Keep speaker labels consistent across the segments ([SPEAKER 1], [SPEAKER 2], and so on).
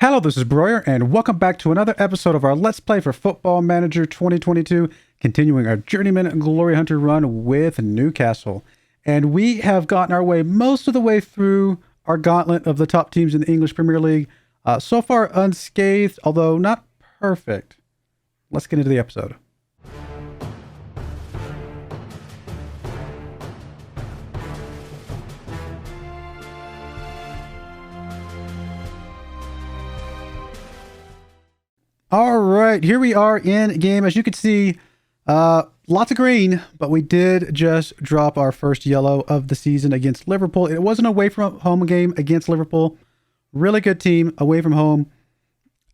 [SPEAKER 1] Hello, this is Broyar, and welcome back to another episode of our Let's Play for Football Manager 2022, continuing our Journeyman Glory Hunter run with Newcastle. And we have gotten our way most of the way through our gauntlet of the top teams in the English Premier League. So far unscathed, although not perfect. Let's get into the episode. All right, here we are in game. As you can see, lots of green, but we did just drop our first yellow of the season against Liverpool. It was an away from home game against Liverpool. Really good team away from home.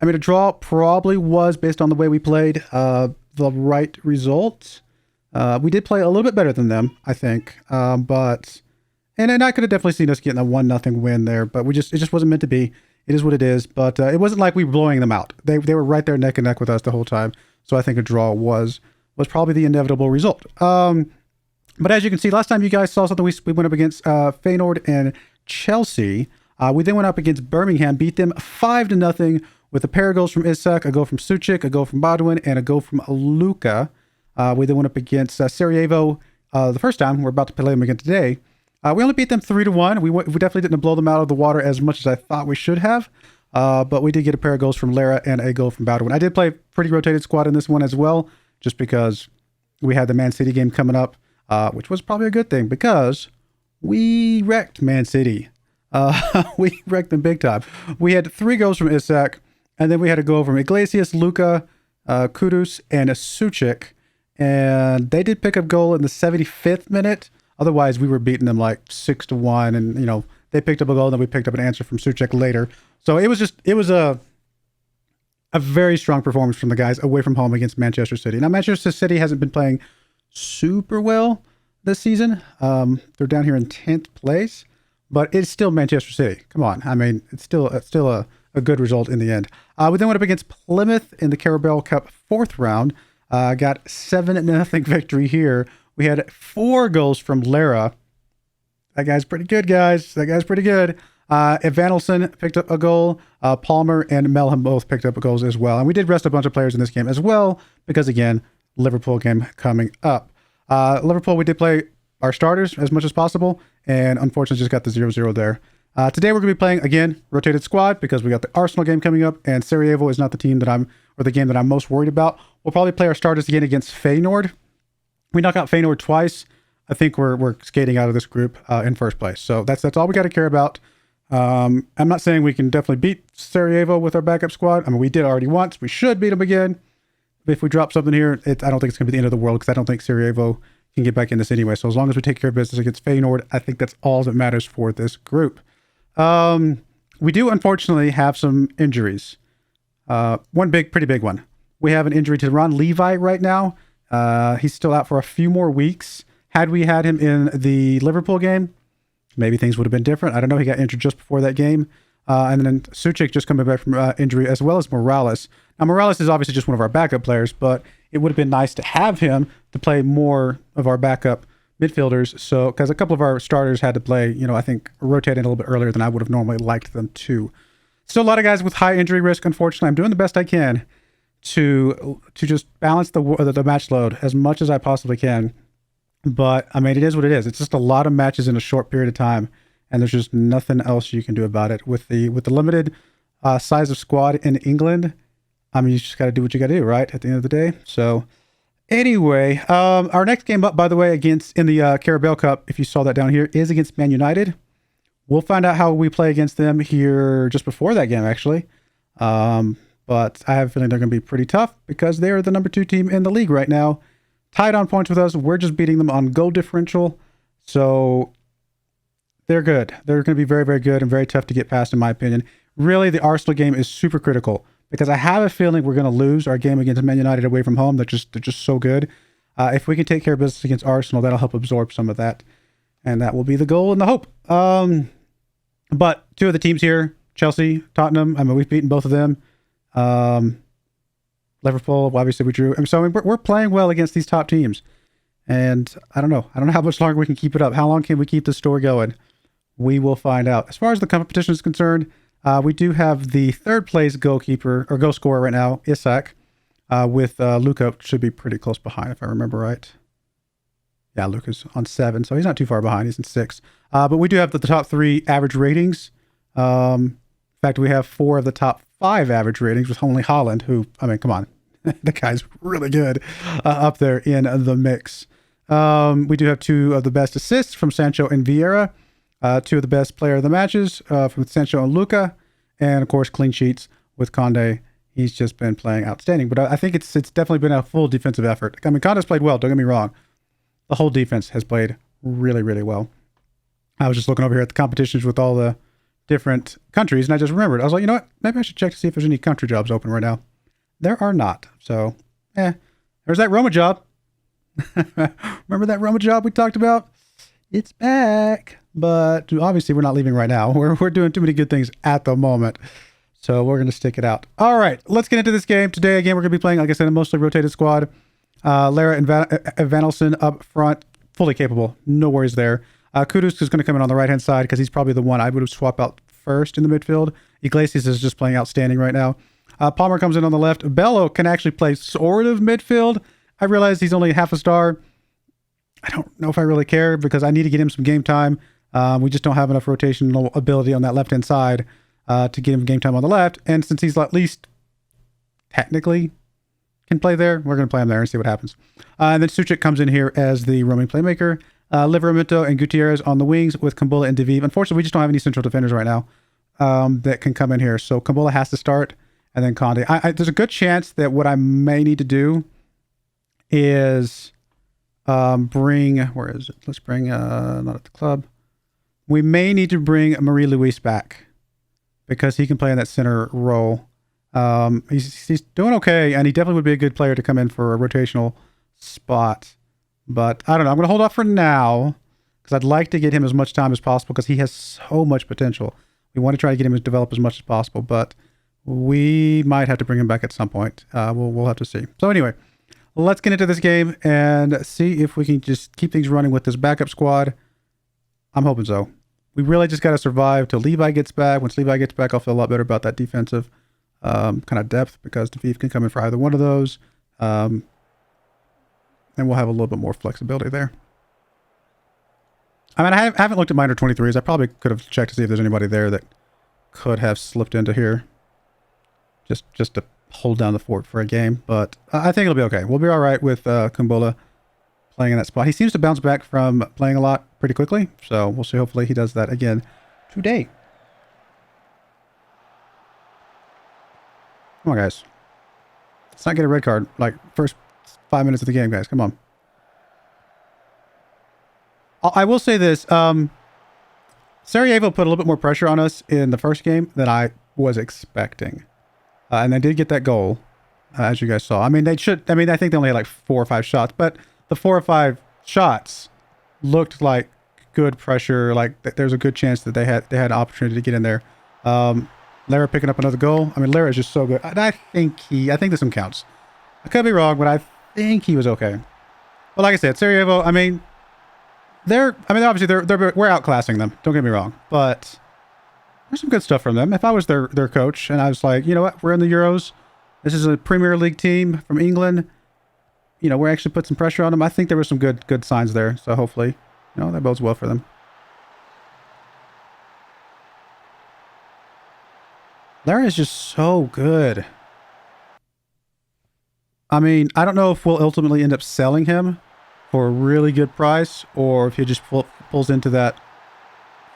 [SPEAKER 1] I mean, a draw probably was, based on the way we played, the right result. We did play a little bit better than them, I think. And I could have definitely seen us getting a 1-0 win there, but it just wasn't meant to be. It is what it is, but it wasn't like we were blowing them out. They were right there neck and neck with us the whole time. So I think a draw was probably the inevitable result. But as you can see, last time you guys saw something, we went up against Feyenoord and Chelsea. We then went up against Birmingham, beat them 5-0 with a pair of goals from Isak, a goal from Suchik, a goal from Badwin, and a goal from Luka. We then went up against Sarajevo the first time. We're about to play them again today. We only beat them 3-1. We definitely didn't blow them out of the water as much as I thought we should have. But we did get a pair of goals from Lara and a goal from Badwin. I did play a pretty rotated squad in this one as well, just because we had the Man City game coming up, which was probably a good thing because we wrecked Man City. We wrecked them big time. We had 3 goals from Isak, and then we had a goal from Iglesias, Luka, Kudus, and Suchik. And they did pick up goal in the 75th minute. Otherwise, we were beating them like 6-1, and they picked up a goal, and then we picked up an answer from Suchek later. So it was a very strong performance from the guys away from home against Manchester City. Now, Manchester City hasn't been playing super well this season. They're down here in 10th place, but it's still Manchester City. Come on, I mean, it's still a good result in the end. We then went up against Plymouth in the Carabao Cup 4th round. Got 7-0 victory here. We had 4 goals from Lara. That guy's pretty good, guys. That guy's pretty good. Evanilson picked up a goal. Palmer and Melham both picked up goals as well. And we did rest a bunch of players in this game as well because, again, Liverpool game coming up. Liverpool, we did play our starters as much as possible, and unfortunately just got the 0-0 there. Today we're going to be playing, again, rotated squad because we got the Arsenal game coming up, and Sarajevo is not the game that I'm most worried about. We'll probably play our starters again against Feyenoord. We knock out Feyenoord twice. I think we're skating out of this group in first place. So that's all we got to care about. I'm not saying we can definitely beat Sarajevo with our backup squad. I mean, we did already once. We should beat them again. If we drop something here, I don't think it's going to be the end of the world because I don't think Sarajevo can get back in this anyway. So as long as we take care of business against Feyenoord, I think that's all that matters for this group. We do unfortunately have some injuries. One pretty big one. We have an injury to Ron Levi right now. He's still out for a few more weeks. Had we had him in the Liverpool game, maybe things would have been different. I don't know. He got injured just before that game. And then Suchik just coming back from injury, as well as Morales. Now, Morales is obviously just one of our backup players, but it would have been nice to have him to play more of our backup midfielders. So, because a couple of our starters had to play, I think rotating a little bit earlier than I would have normally liked them to. Still a lot of guys with high injury risk, unfortunately. I'm doing the best I can to just balance the match load as much as I possibly can. But I mean, it is what it is. It's just a lot of matches in a short period of time, and there's just nothing else you can do about it. With the limited size of squad in England, I mean, you just got to do what you got to do, right? At the end of the day. So anyway, our next game up, by the way, in the Carabao Cup, if you saw that down here, is against Man United. We'll find out how we play against them here just before that game, actually. But I have a feeling they're going to be pretty tough because they are the number 2 team in the league right now. Tied on points with us. We're just beating them on goal differential. So they're good. They're going to be very, very good and very tough to get past, in my opinion. Really, the Arsenal game is super critical because I have a feeling we're going to lose our game against Man United away from home. They're just so good. If we can take care of business against Arsenal, that'll help absorb some of that. And that will be the goal and the hope. But 2 of the teams here, Chelsea, Tottenham, I mean, we've beaten both of them. Liverpool, obviously we drew. So we're playing well against these top teams. And I don't know how much longer we can keep it up. How long can we keep this story going? We will find out. As far as the competition is concerned, We do have the third place goalkeeper or goal scorer right now, Isak, with Luka should be pretty close behind if I remember right. Yeah, Luka's on 7, so he's not too far behind. He's in 6. But we do have the top 3 average ratings. In fact, we have 4 of the top 5 average ratings with only Holland, who, I mean, come on. The guy's really good up there in the mix. We do have 2 of the best assists from Sancho and Vieira. 2 of the best player of the matches from Sancho and Luka. And, of course, clean sheets with Conde. He's just been playing outstanding. But I think it's definitely been a full defensive effort. I mean, Conde's played well, don't get me wrong. The whole defense has played really, really well. I was just looking over here at the competitions with all the different countries, and I just remembered. I was like, you know what? Maybe I should check to see if there's any country jobs open right now. There are not. So, there's that Roma job. Remember that Roma job we talked about? It's back. But obviously, we're not leaving right now. We're doing too many good things at the moment. So, we're going to stick it out. All right, let's get into this game. Today, again, we're going to be playing, like I said, a mostly rotated squad. Lara and Vanelson up front, fully capable. No worries there. Kudus is going to come in on the right-hand side because he's probably the one I would have swapped out first in the midfield. Iglesias is just playing outstanding right now. Palmer comes in on the left. Bello can actually play sort of midfield. I realize he's only half a star. I don't know if I really care because I need to get him some game time. We just don't have enough rotational ability on that left-hand side to get him game time on the left. And since he's at least technically can play there, we're going to play him there and see what happens. And then Suchik comes in here as the roaming playmaker. Livramento and Gutierrez on the wings with Kumbulla and Diviv. Unfortunately, we just don't have any central defenders right now that can come in here. So Kumbulla has to start, and then Conde. There's a good chance that what I may need to do is bring... Where is it? Let's bring... not at the club. We may need to bring Marie-Louise back because he can play in that center role. He's doing okay, and he definitely would be a good player to come in for a rotational spot. But I don't know. I'm going to hold off for now because I'd like to get him as much time as possible because he has so much potential. We want to try to get him to develop as much as possible, but we might have to bring him back at some point. We'll have to see. So anyway, let's get into this game and see if we can just keep things running with this backup squad. I'm hoping so. We really just got to survive till Levi gets back. Once Levi gets back, I'll feel a lot better about that defensive kind of depth because Diviv can come in for either one of those. And we'll have a little bit more flexibility there. I mean, I haven't looked at minor 23s. I probably could have checked to see if there's anybody there that could have slipped into here just to hold down the fort for a game. But I think it'll be okay. We'll be all right with Kumbulla playing in that spot. He seems to bounce back from playing a lot pretty quickly. So we'll see. Hopefully he does that again today. Come on, guys. Let's not get a red card like first 5 minutes of the game, guys. Come on. I will say this. Sarajevo put a little bit more pressure on us in the first game than I was expecting. And they did get that goal, as you guys saw. I mean, I think they only had like 4 or 5 shots, but the 4 or 5 shots looked like good pressure. Like there's a good chance that they had an opportunity to get in there. Lara picking up another goal. I mean, Lara is just so good. And I think this one counts. I could be wrong, but I think he was okay. But like I said, Sarajevo, I mean, obviously we're outclassing them. Don't get me wrong, but there's some good stuff from them. If I was their coach and I was like, you know what, we're in the Euros. This is a Premier League team from England. You know, we're actually put some pressure on them. I think there were some good signs there. So hopefully, you know, that bodes well for them. Lara is just so good. I mean, I don't know if we'll ultimately end up selling him for a really good price or if he just pulls into that,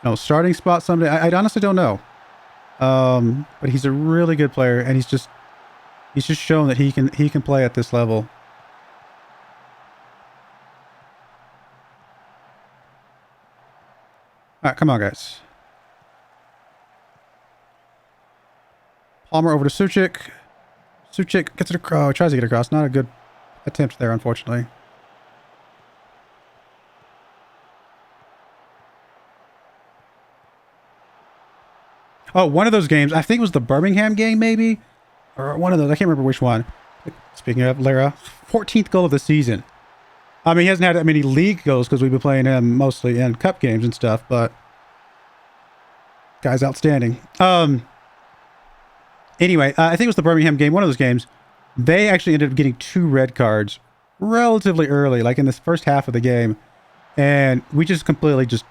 [SPEAKER 1] you know, starting spot someday. I honestly don't know. But he's a really good player, and he's just shown that he can play at this level. All right, come on, guys. Palmer over to Suchik. Suchik gets it across. Tries to get across. Not a good attempt there, unfortunately. Oh, one of those games. I think it was the Birmingham game, maybe? Or one of those. I can't remember which one. Speaking of Lara, 14th goal of the season. I mean, he hasn't had that many league goals because we've been playing him mostly in cup games and stuff, but guy's outstanding. Anyway, I think it was the Birmingham game, one of those games. They actually ended up getting 2 red cards relatively early, like in this first half of the game. And we just completely just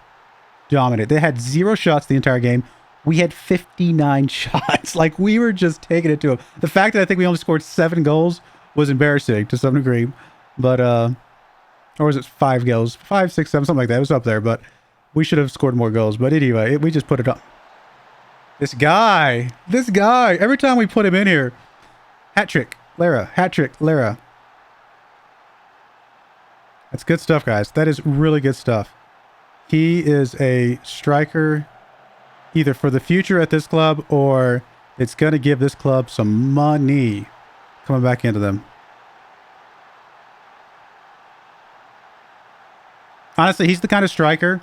[SPEAKER 1] dominated. They had 0 shots the entire game. We had 59 shots. Like, we were just taking it to them. The fact that I think we only scored 7 goals was embarrassing to some degree. But, or was it 5 goals? 5, 6, 7, something like that. It was up there, but we should have scored more goals. But anyway, we just put it up. This guy, every time we put him in here, hat trick, Lara, hat trick, Lara. That's good stuff, guys. That is really good stuff. He is a striker either for the future at this club or it's going to give this club some money coming back into them. Honestly, he's the kind of striker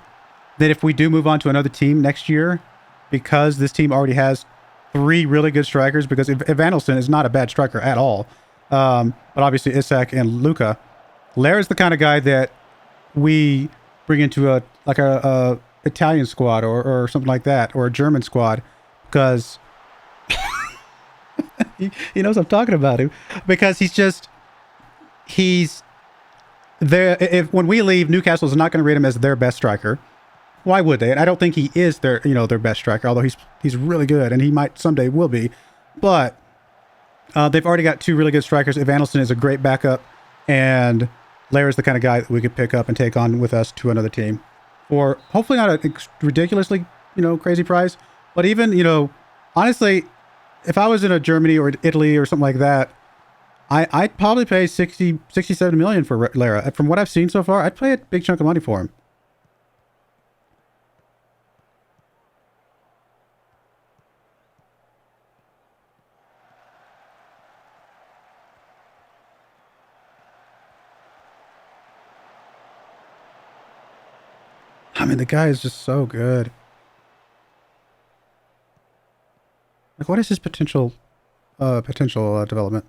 [SPEAKER 1] that if we do move on to another team next year, because this team already has 3 really good strikers, because Evanilson is not a bad striker at all. But obviously Isak and Luka. Lara's the kind of guy that we bring into a Italian squad or something like that, or a German squad, because he knows I'm talking about him, because he's there. If when we leave, Newcastle is not going to rate him as their best striker. Why would they? And I don't think he is their best striker, although he's really good and he might someday will be. But they've already got 2 really good strikers. Evanilson is a great backup, and Lara's the kind of guy that we could pick up and take on with us to another team, or hopefully not a ridiculously crazy price, but even honestly, if I was in a Germany or Italy or something like that, I'd probably pay 67 million for Lara. From what I've seen so far, I'd pay a big chunk of money for him. I mean, the guy is just so good. Like, what is his potential development?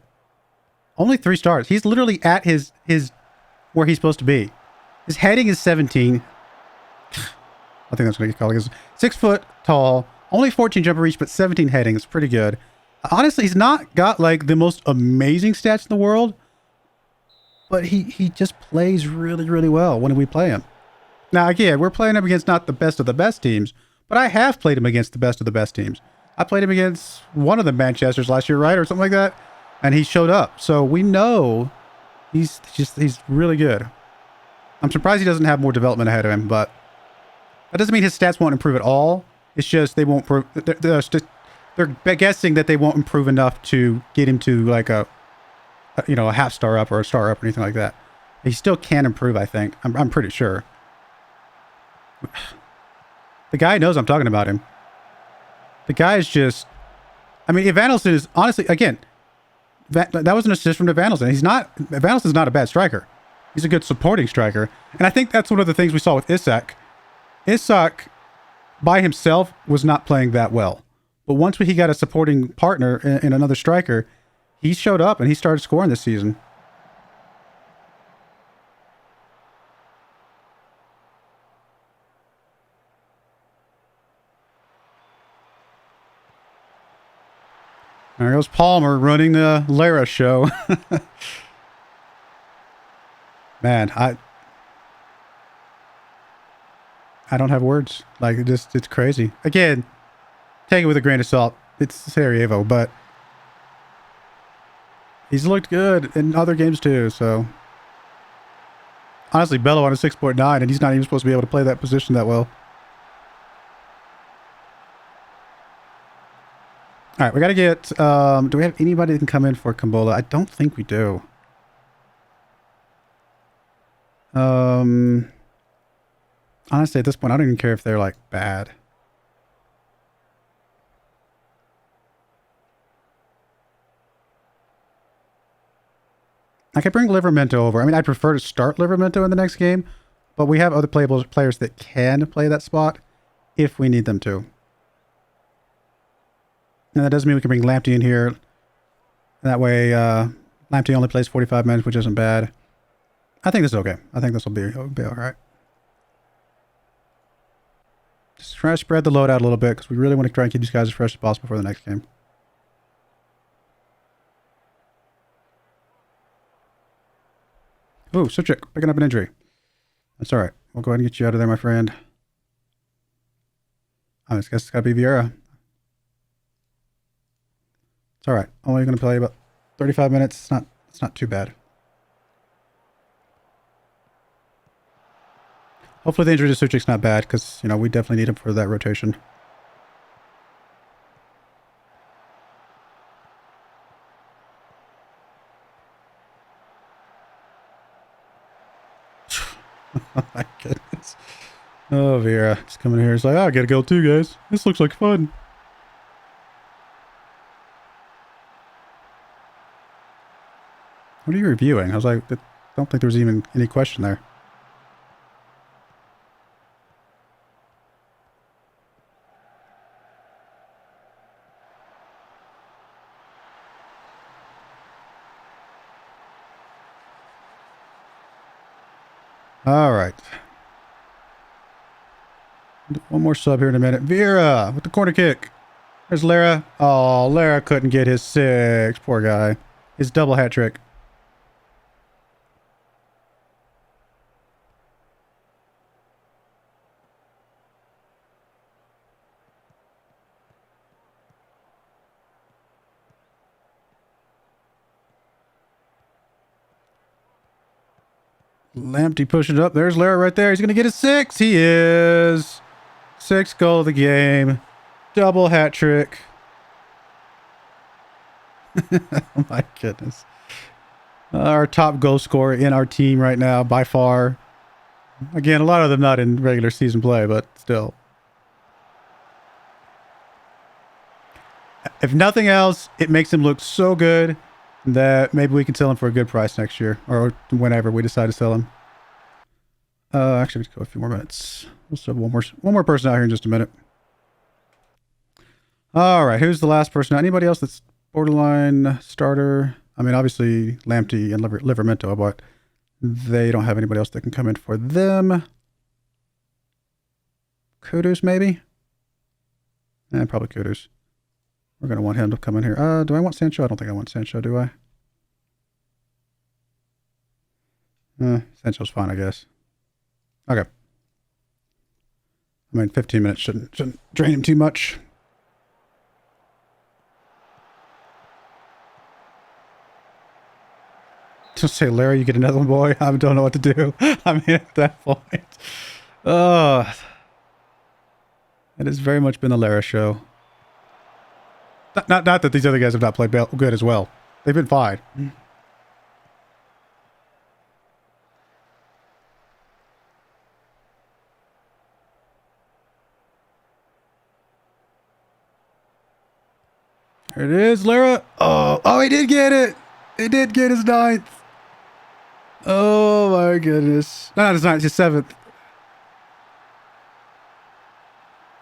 [SPEAKER 1] Only 3 stars. He's literally at his where he's supposed to be. His heading is 17. I think that's what he called it. 6 foot tall, only 14 jumper reach, but 17 heading. It's pretty good. Honestly, he's not got like the most amazing stats in the world, but he just plays really, really well when we play him. Now, again, we're playing him against not the best of the best teams, but I have played him against the best of the best teams. I played him against one of the Manchesters last year, right? Or something like that. And he showed up. So we know he's really good. I'm surprised he doesn't have more development ahead of him, but that doesn't mean his stats won't improve at all. It's just they won't prove. They're guessing that they won't improve enough to get him to like a half star up or a star up or anything like that. He still can improve, I think. I'm pretty sure. The guy knows I'm talking about him. The guy is just... I mean, Evanilson is... Honestly, again, that was an assist from Evanilson. Evanilson's not a bad striker. He's a good supporting striker. And I think that's one of the things we saw with Isak. Isak, by himself, was not playing that well. But once he got a supporting partner in another striker, he showed up and he started scoring this season. There goes Palmer running the Lara show. Man, I don't have words. Like, it's crazy. Again, take it with a grain of salt. It's Sarajevo, but he's looked good in other games too, so. Honestly, Bello on a 6.9, and he's not even supposed to be able to play that position that well. All right, we got to get... do we have anybody that can come in for Kambola? I don't think we do. Honestly, at this point, I don't even care if they're, like, bad. I could bring Livramento over. I mean, I'd prefer to start Livramento in the next game, but we have other playable players that can play that spot if we need them to. And that doesn't mean we can bring Lamptey in here. That way, Lamptey only plays 45 minutes, which isn't bad. I think this is okay. I think this will be all right. Just try to spread the load out a little bit because we really want to try and keep these guys as fresh as possible for the next game. Oh, Suchik, picking up an injury. That's all right. We'll go ahead and get you out of there, my friend. I guess it's got to be Vieira. It's all right. Only going to play about 35 minutes. It's not too bad. Hopefully the injury to Suchik's not bad because, you know, we definitely need him for that rotation. Oh my goodness. Oh, Vera. He's coming here. He's like, oh, I gotta go too, guys. This looks like fun. What are you reviewing? I was like, I don't think there was even any question there. All right. One more sub here in a minute. Vera with the corner kick. There's Lara. Oh, Lara couldn't get his 6. Poor guy. His double hat trick. Lamptey pushing it up. There's Lara right there. He's going to get his 6. He is. 6th goal of the game. Double hat trick. Oh my goodness. Our top goal scorer in our team right now, by far. Again, a lot of them not in regular season play, but still. If nothing else, it makes him look so good that maybe we can sell him for a good price next year, or whenever we decide to sell him. Actually, let's go a few more minutes. We'll still have one more person out here in just a minute. All right, who's the last person out? Anybody else that's borderline starter? I mean, obviously Lamptey and Livermento, but they don't have anybody else that can come in for them. Kudus, maybe? Probably Kudus. We're going to want him to come in here. Do I want Sancho? I don't think I want Sancho, do I? Sancho's fine, I guess. Okay. I mean, 15 minutes shouldn't drain him too much. Just say, Larry, you get another one, boy. I don't know what to do. I mean, at that point. Oh. It has very much been the Lara show. Not that these other guys have not played good as well. They've been fine. There it is, Lara. Oh, he did get it. He did get his 9th. Oh my goodness. No, not his 9th, his 7th.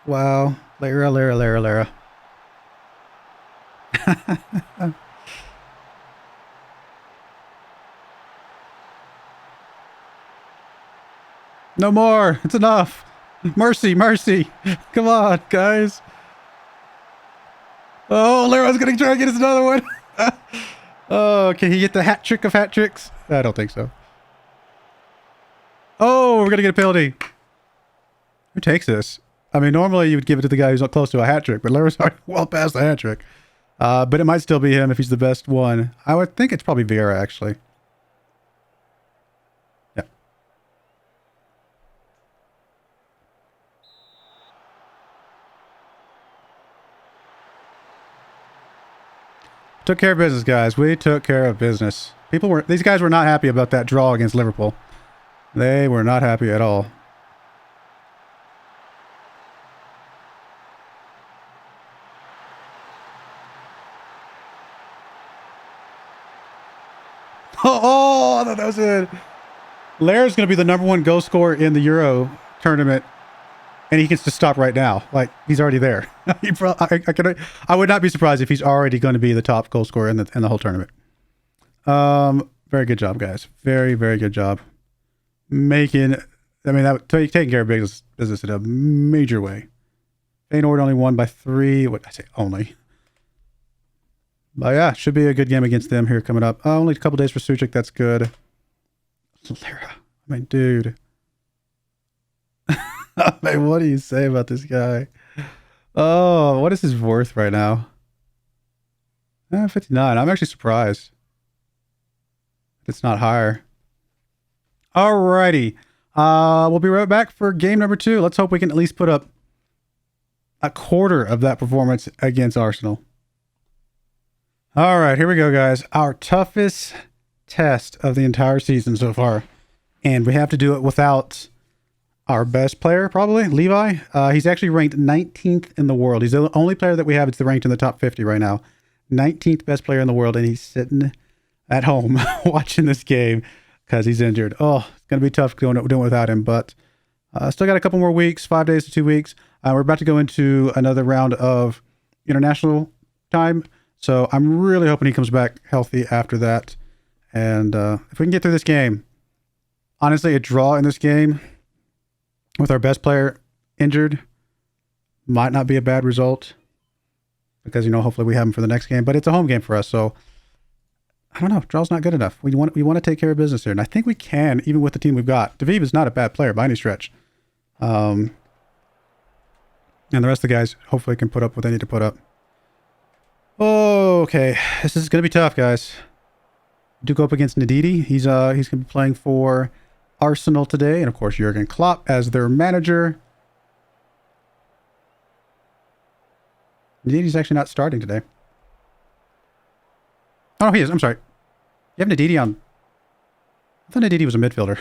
[SPEAKER 1] Wow. Lara. No more. It's enough. Mercy. Come on, guys. Oh, Lara's going to try and get us another one. Oh, can he get the hat trick of hat tricks? I don't think so. Oh, we're going to get a penalty. Who takes this? I mean, normally you would give it to the guy who's not close to a hat trick, but Lara's already well past the hat trick. But it might still be him if he's the best one. I would think it's probably Vieira, actually. Yeah. Took care of business, guys. We took care of business. These guys were not happy about that draw against Liverpool. They were not happy at all. Oh, I thought that was it. Lara's going to be the #1 goal scorer in the Euro tournament, and he gets to stop right now. Like, he's already there. I would not be surprised if he's already going to be the top goal scorer in the whole tournament. Very good job, guys. Very, very good job. Taking care of business in a major way. Feyenoord only won by 3. What I say, only. But yeah, should be a good game against them here coming up. Only a couple days for Suchik. That's good. Lira. I mean, dude. I mean, what do you say about this guy? Oh, what is his worth right now? 59. I'm actually surprised. It's not higher. Alrighty. We'll be right back for game number 2. Let's hope we can at least put up a quarter of that performance against Arsenal. All right, here we go, guys. Our toughest test of the entire season so far. And we have to do it without our best player, probably, Levi. He's actually ranked 19th in the world. He's the only player that we have that's ranked in the top 50 right now. 19th best player in the world, and he's sitting at home watching this game because he's injured. Oh, it's going to be tough doing it without him, but still got a couple more weeks, 5 days to 2 weeks. We're about to go into another round of international time, so I'm really hoping he comes back healthy after that. And if we can get through this game, honestly, a draw in this game with our best player injured might not be a bad result because, you know, hopefully we have him for the next game, but it's a home game for us. So I don't know. Draw's not good enough. We want to take care of business here. And I think we can, even with the team we've got. Daviv is not a bad player by any stretch. And the rest of the guys hopefully can put up what they need to put up. Okay. This is going to be tough, guys. Do go up against Ndidi. He's going to be playing for Arsenal today. And of course, Jurgen Klopp as their manager. Ndidi's actually not starting today. Oh, he is. I'm sorry. You have Ndidi on. I thought Ndidi was a midfielder.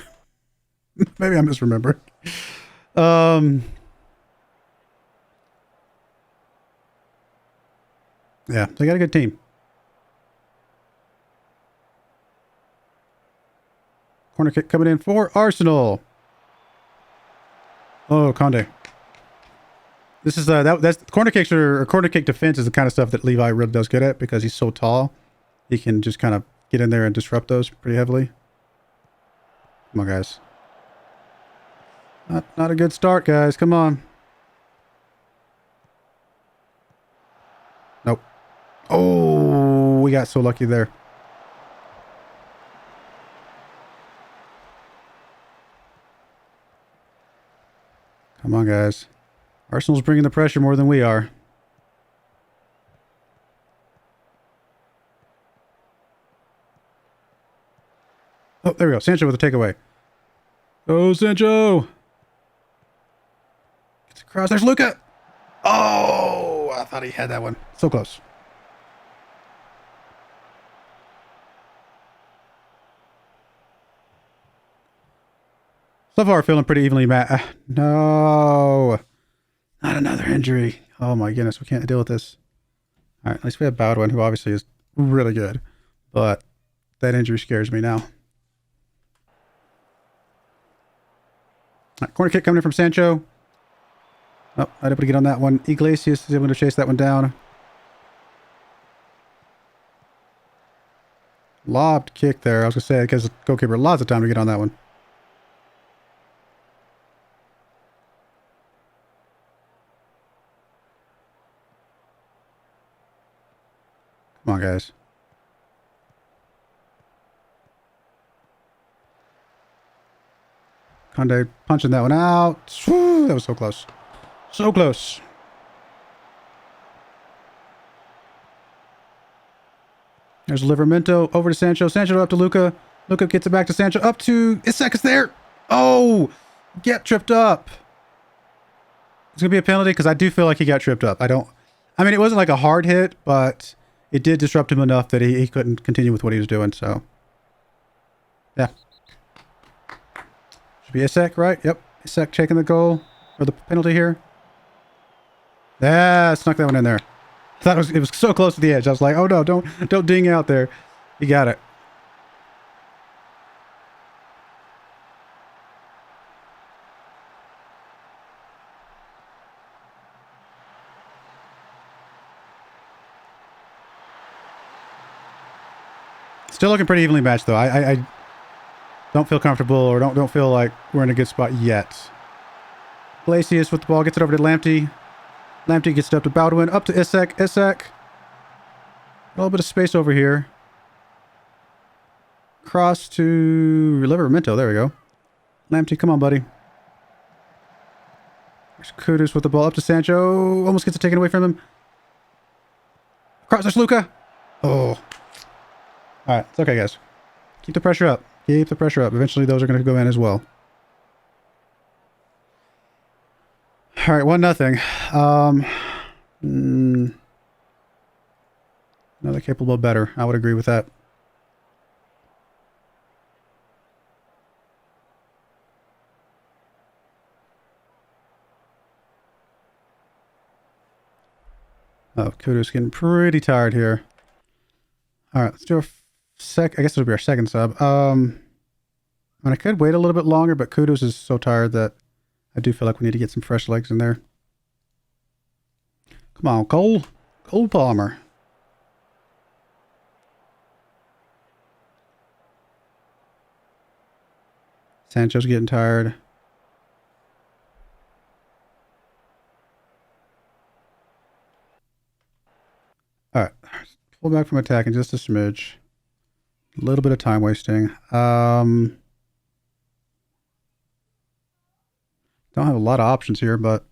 [SPEAKER 1] Maybe I misremember. Yeah, they got a good team. Corner kick coming in for Arsenal. Oh, Conde. This is that's corner kicks or corner kick defense is the kind of stuff that Levi really does good at because he's so tall. He can just kind of get in there and disrupt those pretty heavily. Come on, guys. Not a good start, guys. Come on. Nope. Oh, we got so lucky there. Come on, guys. Arsenal's bringing the pressure more than we are. Oh, there we go. Sancho with a takeaway. Oh, Sancho. Gets across. There's Luca. Oh, I thought he had that one. So close. So far, feeling pretty evenly matched. No. Not another injury. Oh my goodness. We can't deal with this. All right. At least we have Baldwin, who obviously is really good. But that injury scares me now. Right, corner kick coming in from Sancho. Oh, not able to get on that one. Iglesias is able to chase that one down. Lobbed kick there. I was going to say, because the goalkeeper lots of time to get on that one. Come on, guys. Conde punching that one out. Whew, that was so close. So close. There's Livramento over to Sancho. Sancho up to Luca. Luca gets it back to Sancho. Up to Isak is there. Oh, get tripped up. It's going to be a penalty because I do feel like he got tripped up. I mean, it wasn't like a hard hit, but it did disrupt him enough that he couldn't continue with what he was doing. So, yeah. Should be Isak, right? Yep. Isak taking the goal or the penalty here. Yeah, snuck that one in there. I thought it was so close to the edge. I was like, oh no, don't ding out there. You got it. Still looking pretty evenly matched though. I don't feel comfortable or don't feel like we're in a good spot yet. Iglesias with the ball, gets it over to Lamptey. Lamptey gets it up to Baldwin, up to Isak. Isak. A little bit of space over here. Cross to Livermento. There we go. Lamptey, come on, buddy. There's Kudus with the ball up to Sancho. Almost gets it taken away from him. Cross, there's Luka. Oh. All right, it's okay, guys. Keep the pressure up. Keep the pressure up. Eventually, those are going to go in as well. All right, 1-0. No, they're capable of better. I would agree with that. Oh, Kudus getting pretty tired here. All right, let's do a I guess it'll be our second sub. And I could wait a little bit longer, but Kudus is so tired that I do feel like we need to get some fresh legs in there. Come on, Cole. Cole Palmer. Sancho's getting tired. All right, pull back from attacking just a smidge. A little bit of time wasting. Don't have a lot of options here, but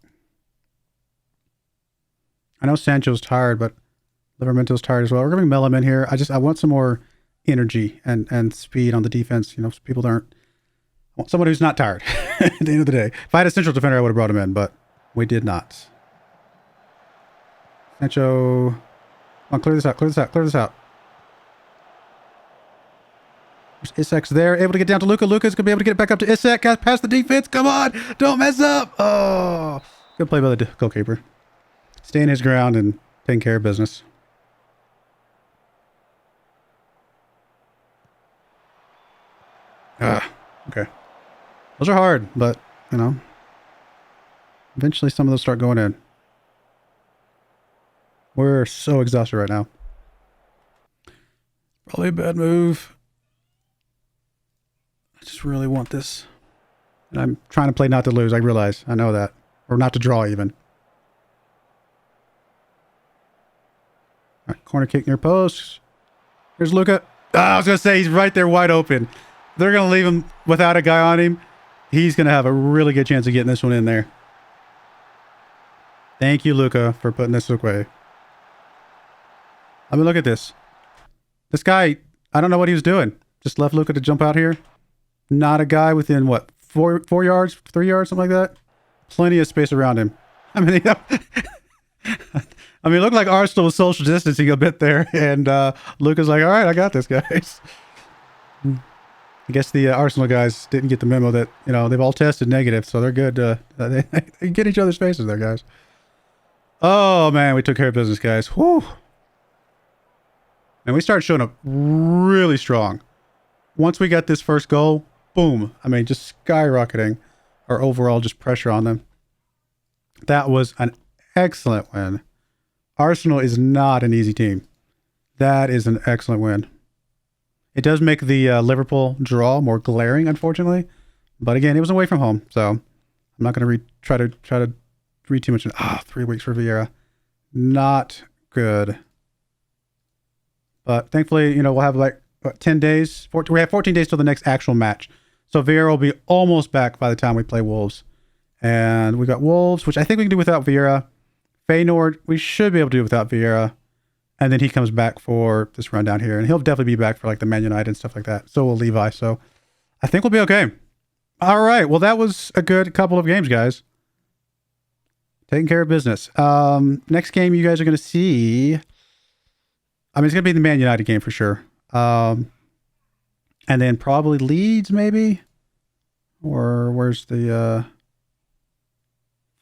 [SPEAKER 1] I know Sancho's tired, but Livermento's tired as well. We're going to mill him in here. I want some more energy and speed on the defense. You know, so people aren't. I want someone who's not tired at the end of the day. If I had a central defender, I would have brought him in, but we did not. Sancho, come on, clear this out, clear this out, clear this out. There's Isak's there, able to get down to Luka. Luka's going to be able to get it back up to Isak. Guys, past the defense. Come on. Don't mess up. Oh, good play by the goalkeeper. Staying his ground and taking care of business. Okay. Those are hard, but, you know, eventually some of those start going in. We're so exhausted right now. Probably a bad move. I just really want this. And I'm trying to play not to lose, I realize. I know that. Or not to draw even. All right, corner kick near post. Here's Luka. I was going to say, he's right there wide open. They're going to leave him without a guy on him. He's going to have a really good chance of getting this one in there. Thank you, Luka, for putting this away. I mean, look at this. This guy, I don't know what he was doing. Just left Luka to jump out here. Not a guy within, what, 4 yards, 3 yards, something like that? Plenty of space around him. I mean, it looked like Arsenal was social distancing a bit there. And Luka's like, all right, I got this, guys. I guess the Arsenal guys didn't get the memo that, you know, they've all tested negative, so they're good. They get each other's faces there, guys. Oh, man, we took care of business, guys. Whew. And we started showing up really strong. Once we got this first goal, boom. I mean, just skyrocketing our overall just pressure on them. That was an excellent win. Arsenal is not an easy team. That is an excellent win. It does make the Liverpool draw more glaring, unfortunately. But again, it was away from home, so I'm not going to try to read too much. 3 weeks for Vieira. Not good. But thankfully, you know, we'll have like 10 days. We have 14 days till the next actual match. So Vieira will be almost back by the time we play Wolves. And we got Wolves, which I think we can do without Vieira. Feyenoord, we should be able to do without Vieira. And then he comes back for this run down here. And he'll definitely be back for like the Man United and stuff like that. So will Levi. So I think we'll be okay. All right. Well, that was a good couple of games, guys. Taking care of business. Next game you guys are going to see. I mean, it's going to be the Man United game for sure. And then probably Leeds, maybe? Or where's the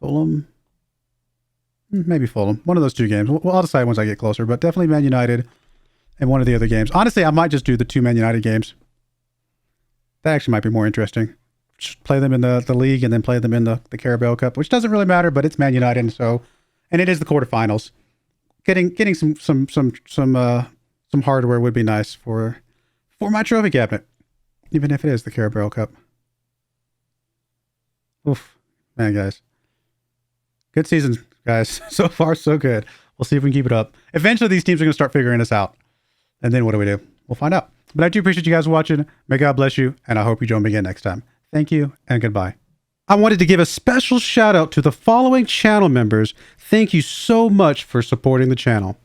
[SPEAKER 1] Fulham? Maybe Fulham. One of those two games. Well, I'll decide once I get closer, but definitely Man United and one of the other games. Honestly, I might just do the 2 Man United games. That actually might be more interesting. Just play them in the league and then play them in the Carabao Cup, which doesn't really matter, but it's Man United, and it is the quarterfinals. Getting some hardware would be nice for my trophy cabinet, even if it is the Carabao Cup. Oof, man, guys. Good season, guys. So far, so good. We'll see if we can keep it up. Eventually, these teams are going to start figuring us out. And then what do? We'll find out. But I do appreciate you guys watching. May God bless you, and I hope you join me again next time. Thank you, and goodbye. I wanted to give a special shout out to the following channel members. Thank you so much for supporting the channel.